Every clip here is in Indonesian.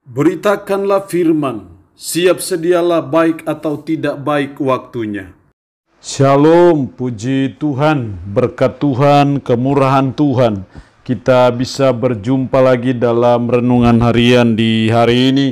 Beritakanlah firman, siap sedialah baik atau tidak baik waktunya. Shalom, puji Tuhan, berkat Tuhan, kemurahan Tuhan. Kita bisa berjumpa lagi dalam renungan harian di hari ini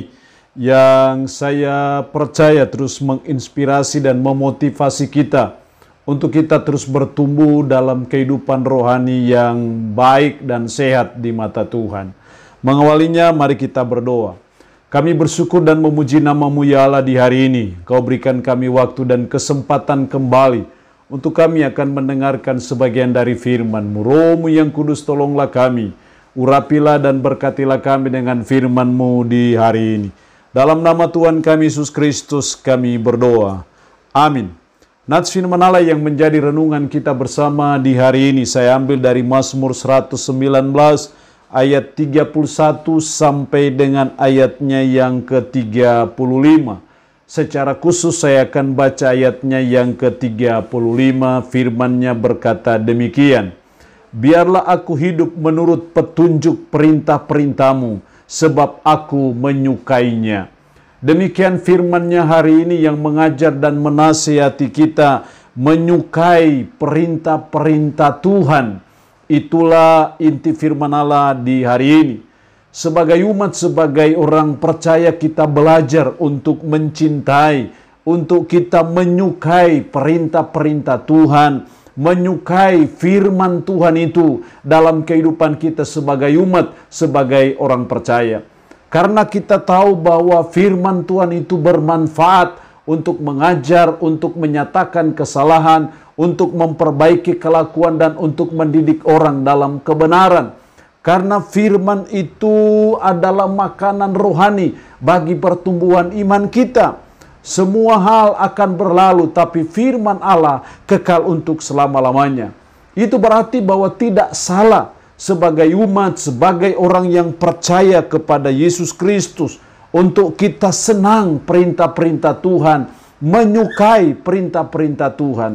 yang saya percaya terus menginspirasi dan memotivasi kita untuk kita terus bertumbuh dalam kehidupan rohani yang baik dan sehat di mata Tuhan. Mengawalinya, mari kita berdoa. Kami bersyukur dan memuji nama-Mu ya Allah di hari ini. Kau berikan kami waktu dan kesempatan kembali untuk kami akan mendengarkan sebagian dari firman-Mu. Roh-Mu yang kudus, tolonglah kami. Urapilah dan berkatilah kami dengan firman-Mu di hari ini. Dalam nama Tuhan kami Yesus Kristus kami berdoa. Amin. Nats firman Allah yang menjadi renungan kita bersama di hari ini saya ambil dari Mazmur 119 ayat 31 sampai dengan ayatnya yang ke-35. Secara khusus saya akan baca ayatnya yang ke-35. Firman-Nya berkata demikian. Biarlah aku hidup menurut petunjuk perintah-perintah-Mu, sebab aku menyukainya. Demikian firman-Nya hari ini yang mengajar dan menasihati kita menyukai perintah-perintah Tuhan. Itulah inti firman Allah di hari ini. Sebagai umat, sebagai orang percaya, kita belajar untuk mencintai, untuk kita menyukai perintah-perintah Tuhan, menyukai firman Tuhan itu dalam kehidupan kita sebagai umat, sebagai orang percaya. Karena kita tahu bahwa firman Tuhan itu bermanfaat untuk mengajar, untuk menyatakan kesalahan, untuk memperbaiki kelakuan dan untuk mendidik orang dalam kebenaran. Karena firman itu adalah makanan rohani bagi pertumbuhan iman kita. Semua hal akan berlalu, tapi firman Allah kekal untuk selama-lamanya. Itu berarti bahwa tidak salah sebagai umat, sebagai orang yang percaya kepada Yesus Kristus, untuk kita senang perintah-perintah Tuhan, menyukai perintah-perintah Tuhan.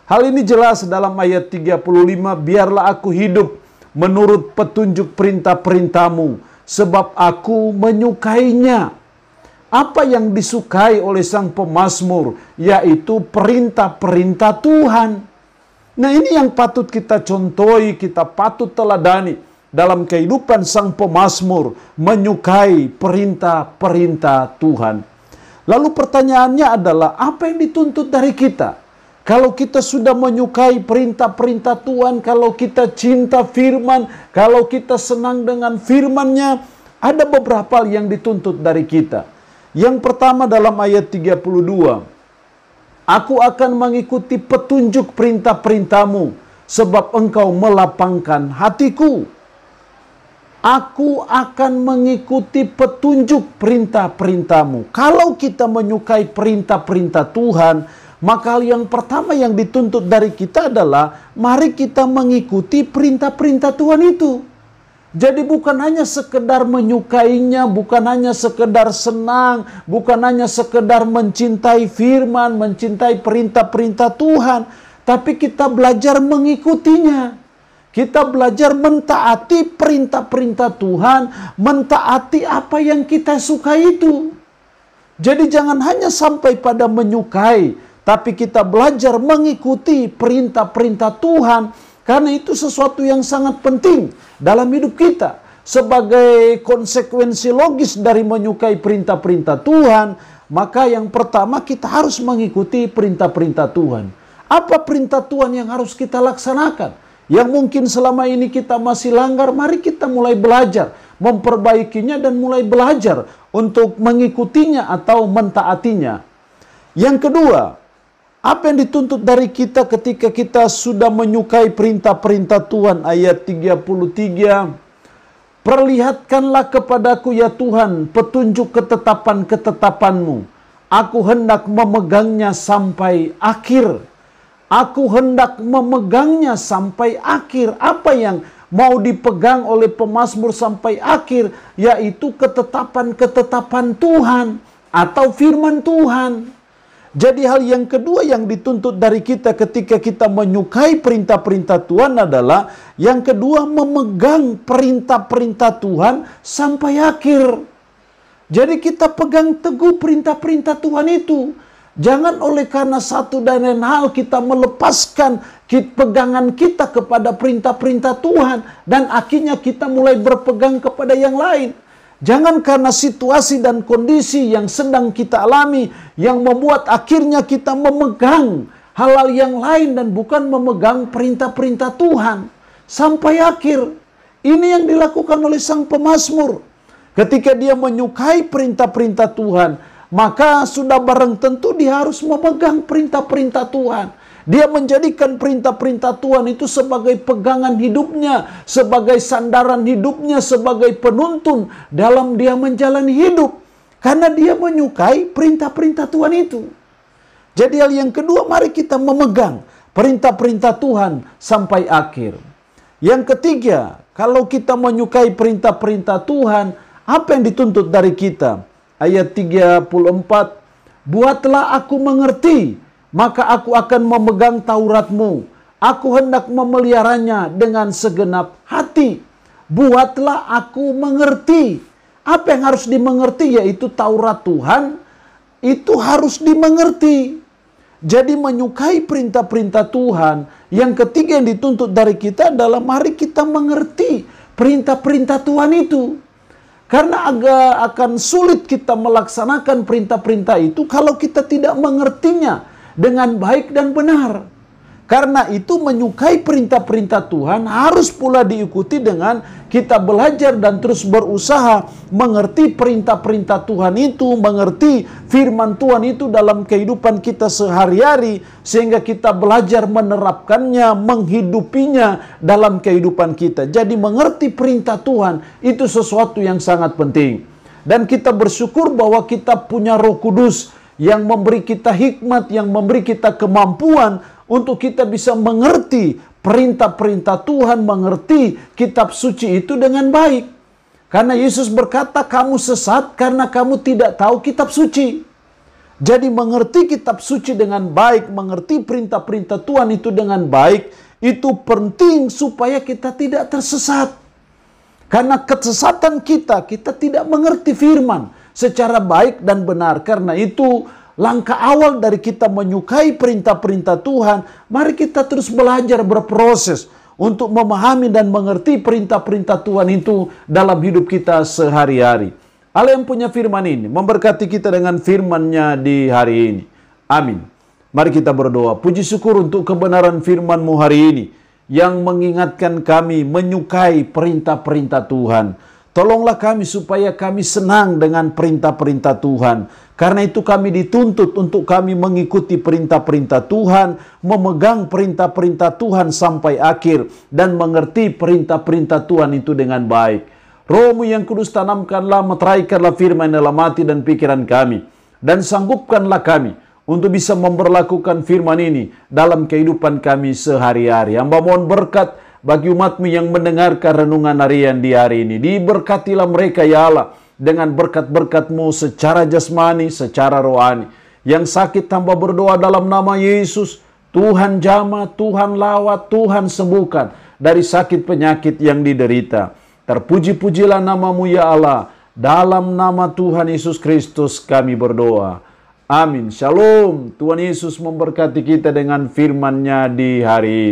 Hal ini jelas dalam ayat 35, biarlah aku hidup menurut petunjuk perintah-perintah-Mu, sebab aku menyukainya. Apa yang disukai oleh sang pemazmur, yaitu perintah-perintah Tuhan. Nah, ini yang patut kita contohi, kita patut teladani dalam kehidupan sang pemazmur, menyukai perintah-perintah Tuhan. Lalu pertanyaannya adalah, apa yang dituntut dari kita? Kalau kita sudah menyukai perintah-perintah Tuhan, kalau kita cinta firman, kalau kita senang dengan firman-Nya, ada beberapa hal yang dituntut dari kita. Yang pertama dalam ayat 32, aku akan mengikuti petunjuk perintah-perintah-Mu, sebab Engkau melapangkan hatiku. Aku akan mengikuti petunjuk perintah-perintah-Mu. Kalau kita menyukai perintah-perintah Tuhan, maka hal yang pertama yang dituntut dari kita adalah mari kita mengikuti perintah-perintah Tuhan itu. Jadi bukan hanya sekedar menyukainya, bukan hanya sekedar senang, bukan hanya sekedar mencintai firman, mencintai perintah-perintah Tuhan, tapi kita belajar mengikutinya. Kita belajar mentaati perintah-perintah Tuhan, mentaati apa yang kita suka itu. Jadi jangan hanya sampai pada menyukai, tapi kita belajar mengikuti perintah-perintah Tuhan, karena itu sesuatu yang sangat penting dalam hidup kita. Sebagai konsekuensi logis dari menyukai perintah-perintah Tuhan, maka yang pertama kita harus mengikuti perintah-perintah Tuhan. Apa perintah Tuhan yang harus kita laksanakan? Yang mungkin selama ini kita masih langgar, mari kita mulai belajar, memperbaikinya dan mulai belajar untuk mengikutinya atau mentaatinya. Yang kedua, apa yang dituntut dari kita ketika kita sudah menyukai perintah-perintah Tuhan? Ayat 33, perlihatkanlah kepadaku ya Tuhan petunjuk ketetapan-ketetapan-Mu. Aku hendak memegangnya sampai akhir. Aku hendak memegangnya sampai akhir. Apa yang mau dipegang oleh pemazmur sampai akhir? Yaitu ketetapan-ketetapan Tuhan atau firman Tuhan. Jadi hal yang kedua yang dituntut dari kita ketika kita menyukai perintah-perintah Tuhan adalah yang kedua memegang perintah-perintah Tuhan sampai akhir. Jadi kita pegang teguh perintah-perintah Tuhan itu. Jangan oleh karena satu dan lain hal kita melepaskan pegangan kita kepada perintah-perintah Tuhan. Dan akhirnya kita mulai berpegang kepada yang lain. Jangan karena situasi dan kondisi yang sedang kita alami yang membuat akhirnya kita memegang hal-hal yang lain dan bukan memegang perintah-perintah Tuhan. Sampai akhir. Ini yang dilakukan oleh sang pemazmur. Ketika dia menyukai perintah-perintah Tuhan, maka sudah barang tentu dia harus memegang perintah-perintah Tuhan. Dia menjadikan perintah-perintah Tuhan itu sebagai pegangan hidupnya, sebagai sandaran hidupnya, sebagai penuntun dalam dia menjalani hidup. Karena dia menyukai perintah-perintah Tuhan itu. Jadi hal yang kedua, mari kita memegang perintah-perintah Tuhan sampai akhir. Yang ketiga, kalau kita menyukai perintah-perintah Tuhan, apa yang dituntut dari kita? Ayat 34, buatlah aku mengerti, maka aku akan memegang Tauratmu. Aku hendak memeliharanya dengan segenap hati. Buatlah aku mengerti. Apa yang harus dimengerti? Yaitu Taurat Tuhan, itu harus dimengerti. Jadi menyukai perintah-perintah Tuhan. Yang ketiga yang dituntut dari kita adalah mari kita mengerti perintah-perintah Tuhan itu. Karena akan sulit kita melaksanakan perintah-perintah itu kalau kita tidak mengertinya dengan baik dan benar. Karena itu menyukai perintah-perintah Tuhan harus pula diikuti dengan kita belajar dan terus berusaha mengerti perintah-perintah Tuhan itu, mengerti firman Tuhan itu dalam kehidupan kita sehari-hari, sehingga kita belajar menerapkannya, menghidupinya dalam kehidupan kita. Jadi mengerti perintah Tuhan itu sesuatu yang sangat penting. Dan kita bersyukur bahwa kita punya Roh Kudus yang memberi kita hikmat, yang memberi kita kemampuan untuk kita bisa mengerti perintah-perintah Tuhan, mengerti kitab suci itu dengan baik. Karena Yesus berkata, kamu sesat karena kamu tidak tahu kitab suci. Jadi mengerti kitab suci dengan baik, mengerti perintah-perintah Tuhan itu dengan baik, itu penting supaya kita tidak tersesat. Karena kesesatan kita tidak mengerti firman secara baik dan benar. Karena itu langkah awal dari kita menyukai perintah-perintah Tuhan, mari kita terus belajar berproses untuk memahami dan mengerti perintah-perintah Tuhan itu dalam hidup kita sehari-hari. Allah yang punya firman ini memberkati kita dengan firman-Nya di hari ini. Amin. Mari kita berdoa. Puji syukur untuk kebenaran firman-Mu hari ini yang mengingatkan kami menyukai perintah-perintah Tuhan. Tolonglah kami supaya kami senang dengan perintah-perintah Tuhan. Karena itu kami dituntut untuk kami mengikuti perintah-perintah Tuhan, memegang perintah-perintah Tuhan sampai akhir, dan mengerti perintah-perintah Tuhan itu dengan baik. Roh-Mu yang kudus tanamkanlah, meteraikanlah firman dalam hati dan pikiran kami. Dan sanggupkanlah kami untuk bisa memperlakukan firman ini dalam kehidupan kami sehari-hari. Hamba mohon berkat bagi umat-Mu yang mendengarkan renungan harian di hari ini. Diberkatilah mereka ya Allah dengan berkat-berkat-Mu secara jasmani, secara rohani. Yang sakit hamba berdoa dalam nama Yesus, Tuhan jamah, Tuhan lawat, Tuhan sembuhkan dari sakit penyakit yang diderita. Terpuji-pujilah nama-Mu ya Allah. Dalam nama Tuhan Yesus Kristus kami berdoa. Amin. Shalom. Tuhan Yesus memberkati kita dengan firman-Nya di hari ini.